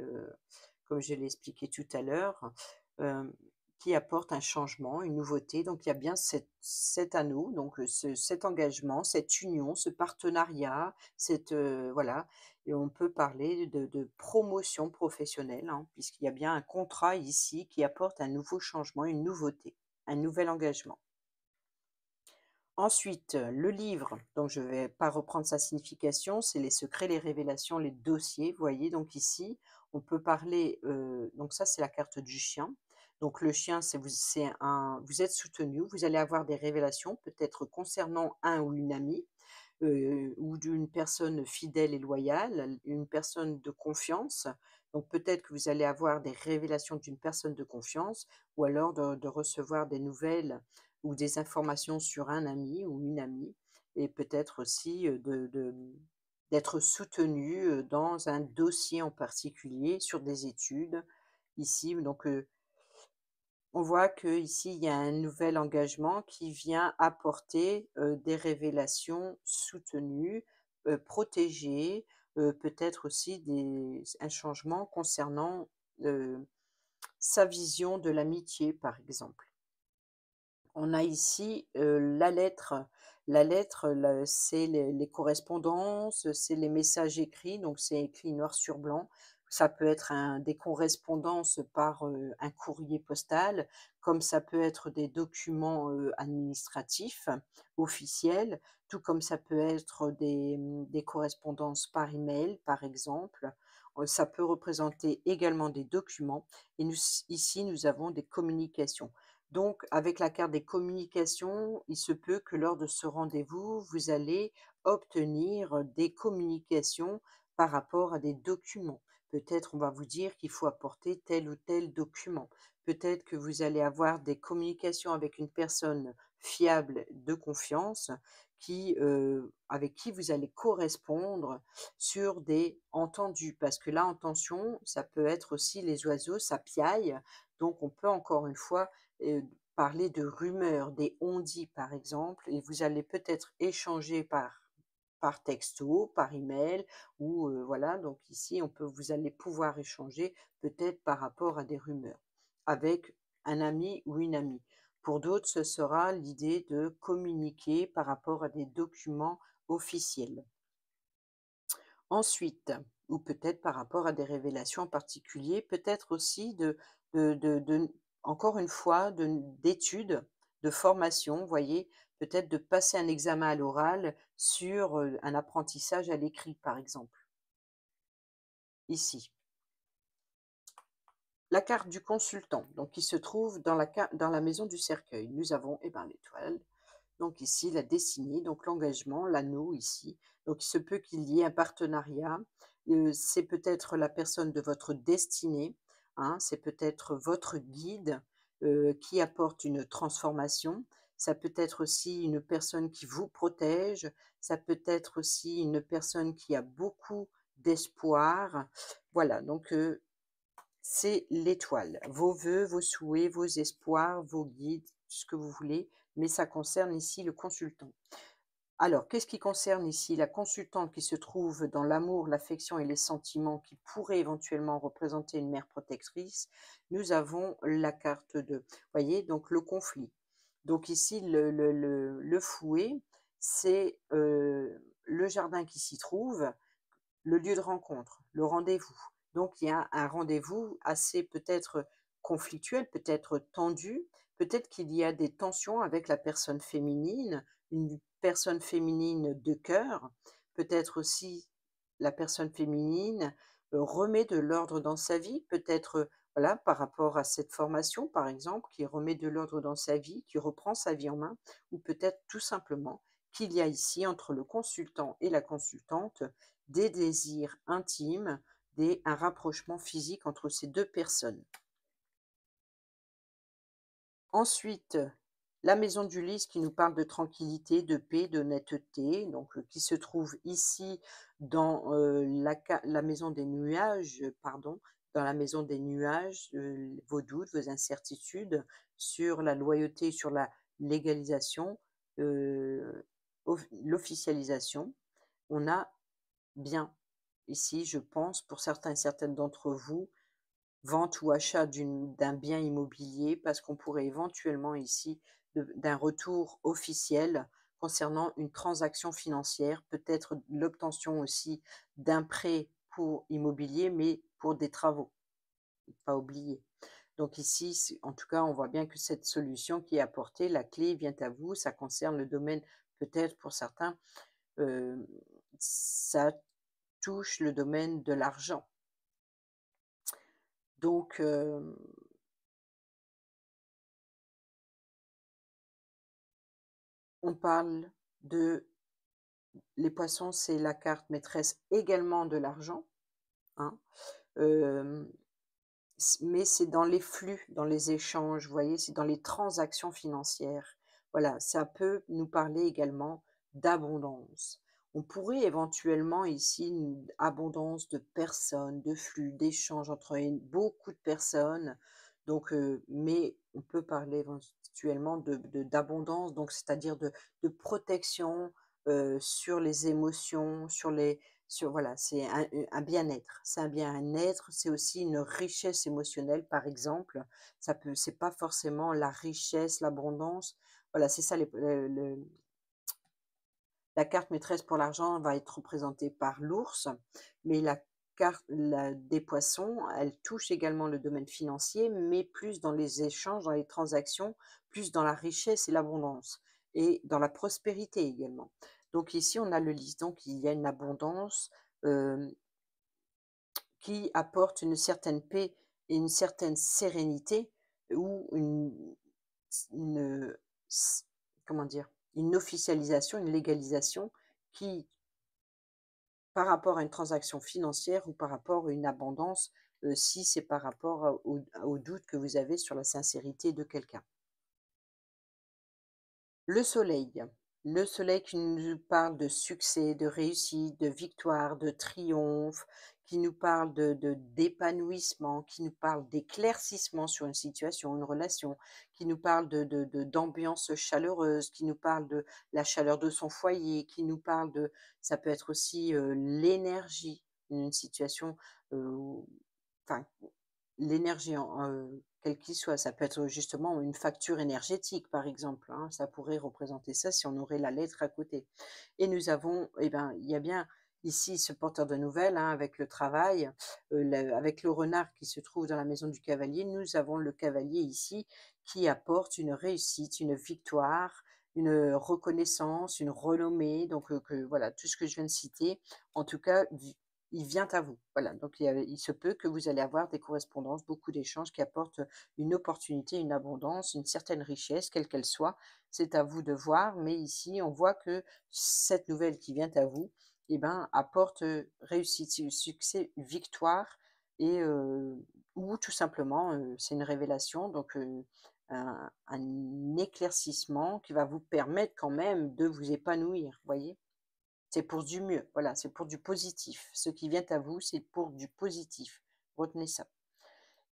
comme je l'ai expliqué tout à l'heure, hem, qui apporte un changement, une nouveauté. Donc il y a bien cet anneau, donc cet engagement, cette union, ce partenariat, voilà, et on peut parler de promotion professionnelle, hein, puisqu'il y a bien un contrat ici qui apporte un nouveau changement, une nouveauté, un nouvel engagement. Ensuite, le livre, donc je ne vais pas reprendre sa signification, c'est les secrets, les révélations, les dossiers, vous voyez? Donc ici, on peut parler, donc ça, c'est la carte du chien. Donc le chien, vous êtes soutenu, vous allez avoir des révélations, peut-être concernant un ou une amie, ou d'une personne fidèle et loyale, une personne de confiance. Donc peut-être que vous allez avoir des révélations d'une personne de confiance ou alors de recevoir des nouvelles ou des informations sur un ami ou une amie et peut-être aussi, d'être soutenu, dans un dossier en particulier sur des études. Ici, donc on voit qu'ici, il y a un nouvel engagement qui vient apporter, des révélations soutenues, protégées, peut-être aussi un changement concernant, heu, sa vision de l'amitié, par exemple. On a ici, la lettre. La lettre, c'est les correspondances, c'est les messages écrits, donc c'est écrit noir sur blanc. Ça peut être des correspondances par, un courrier postal, comme ça peut être des documents, administratifs, officiels, tout comme ça peut être des correspondances par email, par exemple. Ça peut représenter également des documents et ici, nous avons des communications. Donc avec la carte des communications, il se peut que lors de ce rendez-vous, vous allez obtenir des communications par rapport à des documents. Peut-être on va vous dire qu'il faut apporter tel ou tel document. Peut-être que vous allez avoir des communications avec une personne fiable, de confiance, avec qui vous allez correspondre sur des entendus. Parce que là, intention, ça peut être aussi les oiseaux, ça piaille. Donc, on peut encore une fois parler de rumeurs, des on-dit par exemple, et vous allez peut-être échanger par texto, par email, ou voilà, donc ici, vous allez pouvoir échanger peut-être par rapport à des rumeurs avec un ami ou une amie. Pour d'autres, ce sera l'idée de communiquer par rapport à des documents officiels. Ensuite, ou peut-être par rapport à des révélations en particulier, peut-être aussi encore une fois, d'études, de formation, vous voyez, peut-être de passer un examen à l'oral sur un apprentissage à l'écrit, par exemple, ici. La carte du consultant, donc qui se trouve dans la maison du cercueil. Nous avons eh ben, l'étoile, donc ici la destinée, donc l'engagement, l'anneau ici. Donc il se peut qu'il y ait un partenariat. C'est peut-être la personne de votre destinée, hein, c'est peut-être votre guide qui apporte une transformation. Ça peut être aussi une personne qui vous protège. Ça peut être aussi une personne qui a beaucoup d'espoir. Voilà, donc c'est l'étoile. Vos vœux, vos souhaits, vos espoirs, vos guides, ce que vous voulez, mais ça concerne ici le consultant. Alors, qu'est-ce qui concerne ici la consultante qui se trouve dans l'amour, l'affection et les sentiments qui pourrait éventuellement représenter une mère protectrice? Nous avons la carte de, voyez, donc le conflit. Donc ici, le fouet, c'est le jardin qui s'y trouve, le lieu de rencontre, le rendez-vous. Donc il y a un rendez-vous assez peut-être conflictuel, peut-être tendu, peut-être qu'il y a des tensions avec la personne féminine, une personne féminine de cœur, peut-être aussi la personne féminine remet de l'ordre dans sa vie, peut-être voilà, par rapport à cette formation, par exemple, qui remet de l'ordre dans sa vie, qui reprend sa vie en main, ou peut-être tout simplement qu'il y a ici, entre le consultant et la consultante, des désirs intimes, un rapprochement physique entre ces deux personnes. Ensuite, la maison d'Ulysse qui nous parle de tranquillité, de paix, d'honnêteté, donc qui se trouve ici dans la maison des nuages, pardon, dans la maison des nuages, vos doutes, vos incertitudes sur la loyauté, sur la légalisation, l'officialisation. On a bien ici, je pense, pour certains et certaines d'entre vous, vente ou achat d'un bien immobilier, parce qu'on pourrait éventuellement ici d'un retour officiel concernant une transaction financière, peut-être l'obtention aussi d'un prêt pour immobilier, mais pour des travaux, pas oublier. Donc ici, en tout cas, on voit bien que cette solution qui est apportée, la clé vient à vous, ça concerne le domaine, peut-être pour certains, ça touche le domaine de l'argent. Donc, on parle de les poissons, c'est la carte maîtresse également de l'argent, hein, hem, mais c'est dans les flux, dans les échanges, vous voyez? C'est dans les transactions financières. Voilà, ça peut nous parler également d'abondance. On pourrait éventuellement ici une abondance de personnes, de flux, d'échanges entre beaucoup de personnes, donc mais on peut parler éventuellement d'abondance, donc c'est-à-dire de protection, sur les émotions, voilà, c'est un bien-être. C'est un bien-être, c'est aussi une richesse émotionnelle, par exemple. C'est pas forcément la richesse, l'abondance. Voilà, c'est ça la carte maîtresse pour l'argent va être représentée par l'ours, mais la carte des poissons, elle touche également le domaine financier, mais plus dans les échanges, dans les transactions, plus dans la richesse et l'abondance et dans la prospérité également. Donc ici, on a le lys, donc il y a une abondance, hem, qui apporte une certaine paix et une certaine sérénité ou une, s comment dire? Une officialisation, une légalisation qui par rapport à une transaction financière ou par rapport à une abondance, si c'est par rapport au doute que vous avez sur la sincérité de quelqu'un. Le soleil. Le soleil qui nous parle de succès, de réussite, de victoire, de triomphe, qui nous parle d'épanouissement, qui nous parle d'éclaircissement sur une situation, une relation, qui nous parle d'ambiance chaleureuse, qui nous parle de la chaleur de son foyer, qui nous parle de ça peut être aussi, l'énergie, une situation, où enfin, l'énergie quel qu'il soit, ça peut être justement une facture énergétique, par exemple, hein, ça pourrait représenter ça si on aurait la lettre à côté. Et nous avons eh ben, il y a bien ici ce porteur de nouvelles, hein, avec le travail, avec le renard qui se trouve dans la maison du cavalier, nous avons le cavalier ici qui apporte une réussite, une victoire, une reconnaissance, une renommée, donc que voilà, tout ce que je viens de citer, en tout cas, il vient à vous. Voilà, donc il se peut que vous allez avoir des correspondances, beaucoup d'échanges qui apportent une opportunité, une abondance, une certaine richesse, quelle qu'elle soit. C'est à vous de voir, mais ici, on voit que cette nouvelle qui vient à vous, eh ben, apporte réussite, succès, victoire, et ou tout simplement, c'est une révélation, donc un éclaircissement qui va vous permettre quand même de vous épanouir, voyez? C'est pour du mieux, voilà, c'est pour du positif. Ce qui vient à vous, c'est pour du positif. Retenez ça.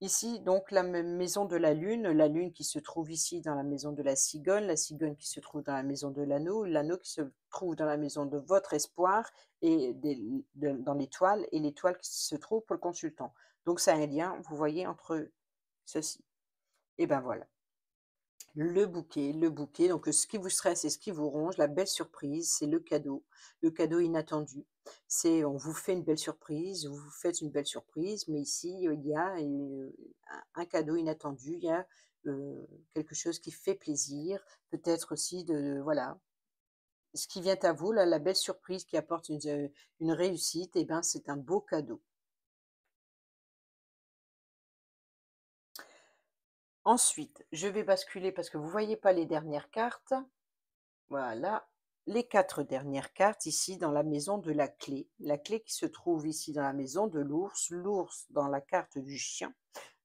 Ici, donc, maison de la lune qui se trouve ici dans la maison de la cigogne qui se trouve dans la maison de l'anneau qui se trouve dans la maison de votre espoir et dans l'étoile, et l'étoile qui se trouve pour le consultant. Donc, ça a un lien, vous voyez, entre ceci. Et ben voilà. Le bouquet, donc ce qui vous stresse et ce qui vous ronge, la belle surprise, c'est le cadeau inattendu. C'est on vous fait une belle surprise, vous vous faites une belle surprise, mais ici, il y a, un cadeau inattendu, il y a, quelque chose qui fait plaisir, peut-être aussi de voilà, ce qui vient à vous, là, la belle surprise qui apporte une réussite, et ben, c'est un beau cadeau. Ensuite, je vais basculer parce que vous voyez pas les dernières cartes. Voilà, les 4 dernières cartes ici dans la maison de la clé qui se trouve ici dans la maison de l'ours dans la carte du chien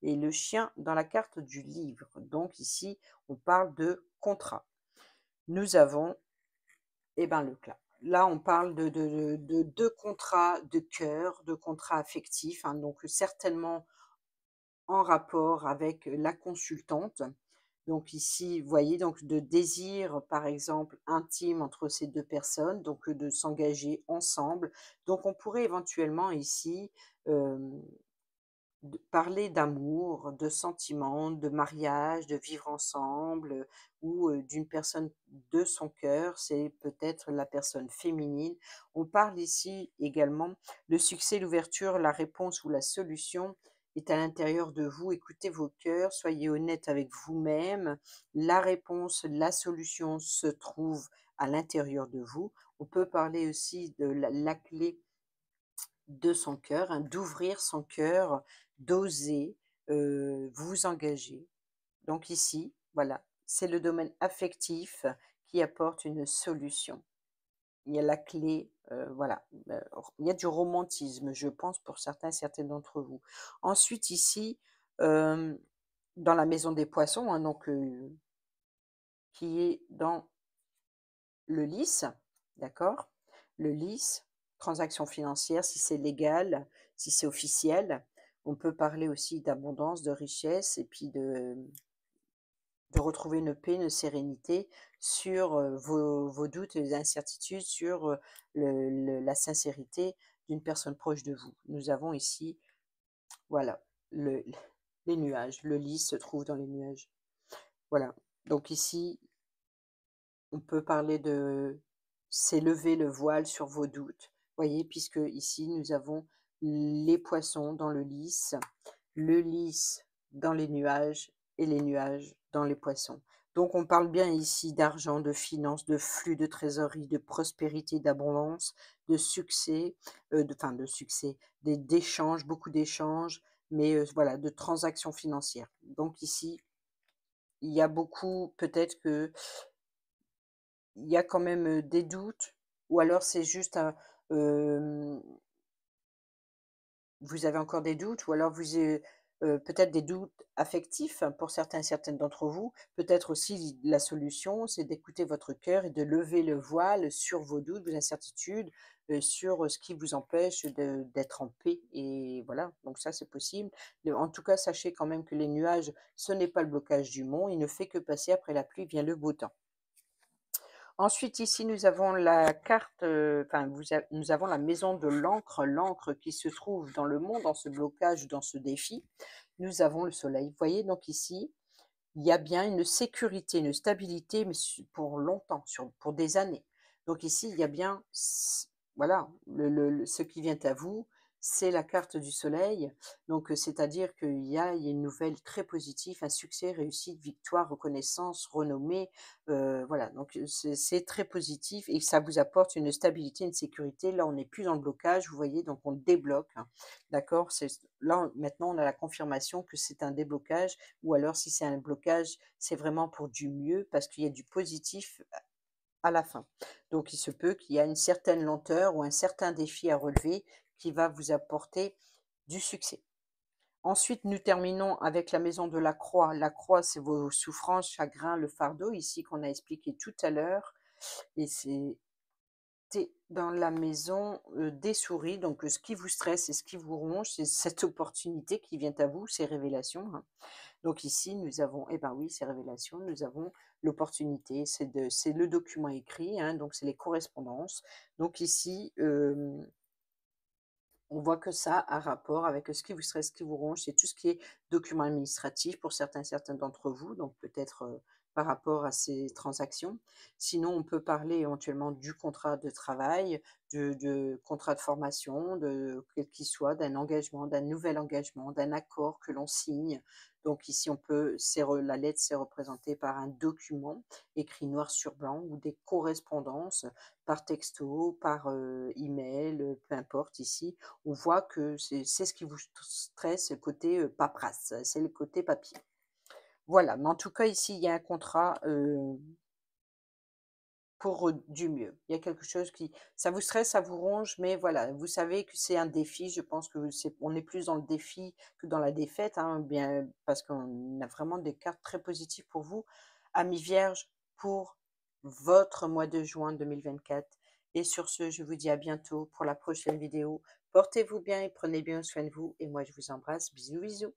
et le chien dans la carte du livre. Donc ici, on parle de contrat. Nous avons, eh ben, le cla là, on parle de contrats de cœur, de contrats affectifs, hein, donc certainement en rapport avec la consultante. Donc ici, vous voyez, donc de désir, par exemple, intime entre ces 2 personnes, donc de s'engager ensemble. Donc on pourrait éventuellement ici, hem, parler d'amour, de sentiments, de mariage, de vivre ensemble, ou d'une personne de son cœur, c'est peut-être la personne féminine. On parle ici également le succès, l'ouverture, la réponse ou la solution est à l'intérieur de vous. Écoutez vos cœurs, soyez honnête avec vous-même. La réponse, la solution se trouve à l'intérieur de vous. On peut parler aussi de la clé de son cœur, hein, d'ouvrir son cœur, d'oser, vous engager. Donc ici, voilà, c'est le domaine affectif qui apporte une solution. Il y a la clé, voilà, il y a du romantisme, je pense, pour certains, certaines d'entre vous. Ensuite ici, hem, dans la maison des poissons, hein, donc qui est dans le lys, d'accord? Le lys, transaction financière, si c'est légal, si c'est officiel. On peut parler aussi d'abondance, de richesse et puis de retrouver une paix, une sérénité sur, vos doutes et incertitudes sur, la sincérité d'une personne proche de vous. Nous avons ici, voilà, le les nuages. Le lys se trouve dans les nuages. Voilà. Donc ici, on peut parler de «c'est lever le voile sur vos doutes». Voyez? Puisque ici nous avons les poissons dans le lys dans les nuages et les nuages dans les poissons. Donc on parle bien ici d'argent, de finances, de flux de trésorerie, de prospérité, d'abondance, de succès, de succès, d'échanges, beaucoup d'échanges, mais voilà, de transactions financières. Donc ici, il y a beaucoup peut-être que il y a quand même, des doutes ou alors c'est juste un, vous avez encore des doutes ou alors peut-être des doutes affectifs hein, pour certains et certaines d'entre vous. Peut-être aussi la solution, c'est d'écouter votre cœur et de lever le voile sur vos doutes, vos incertitudes, sur, ce qui vous empêche d'être en paix et voilà, donc ça, c'est possible. En tout cas, sachez quand même que les nuages, ce n'est pas le blocage du monde, il ne fait que passer, après la pluie vient le beau temps. Ensuite, ici, nous avons la carte, nous avons la maison de l'encre, l'encre qui se trouve dans le monde, dans ce blocage, dans ce défi. Nous avons le soleil. Vous voyez, donc ici, il y a bien une sécurité, une stabilité, mais pour longtemps, pour des années. Donc ici, il y a bien, voilà, ce qui vient à vous, c'est la carte du soleil. Donc, c'est-à-dire qu'il y a une nouvelle très positive, un succès, réussite, victoire, reconnaissance, renommée. Voilà, donc c'est très positif et ça vous apporte une stabilité, une sécurité. Là, on n'est plus dans le blocage, vous voyez, donc on débloque, hein, d'accord. Là, maintenant, on a la confirmation que c'est un déblocage ou alors si c'est un blocage, c'est vraiment pour du mieux parce qu'il y a du positif à la fin. Donc il se peut qu'il y a une certaine lenteur ou un certain défi à relever qui va vous apporter du succès. Ensuite, nous terminons avec la maison de la croix. La croix, c'est vos souffrances, chagrins, le fardeau, ici qu'on a expliqué tout à l'heure. Et c'est dans la maison des souris. Donc, ce qui vous stresse et ce qui vous ronge, c'est cette opportunité qui vient à vous, ces révélations, hein. Donc ici, nous avons, eh ben oui, ces révélations, nous avons l'opportunité, c'est le document écrit, hein, donc c'est les correspondances. Donc ici, on voit que ça a rapport avec ce qui vous stresse, ce qui vous ronge, c'est tout ce qui est document administratif pour certains d'entre vous, donc peut-être par rapport à ces transactions. Sinon, on peut parler éventuellement du contrat de travail, de contrat de formation, de quel qu'il soit, d'un engagement, d'un nouvel engagement, d'un accord que l'on signe. Donc ici, la lettre, c'est représenté par un document écrit noir sur blanc ou des correspondances par texto, par email, peu importe ici on voit que c'est ce qui vous stresse, côté paperasse, c'est le côté papier. Voilà, mais en tout cas ici, il y a un contrat pour du mieux. Il y a quelque chose qui, ça vous stresse, ça vous ronge, mais voilà, vous savez que c'est un défi. Je pense que on est plus dans le défi que dans la défaite, hein, bien, parce qu'on a vraiment des cartes très positives pour vous, amis vierges, pour votre mois de juin 2024. Et sur ce, je vous dis à bientôt pour la prochaine vidéo. Portez-vous bien et prenez bien soin de vous. Et moi, je vous embrasse. Bisous, bisous.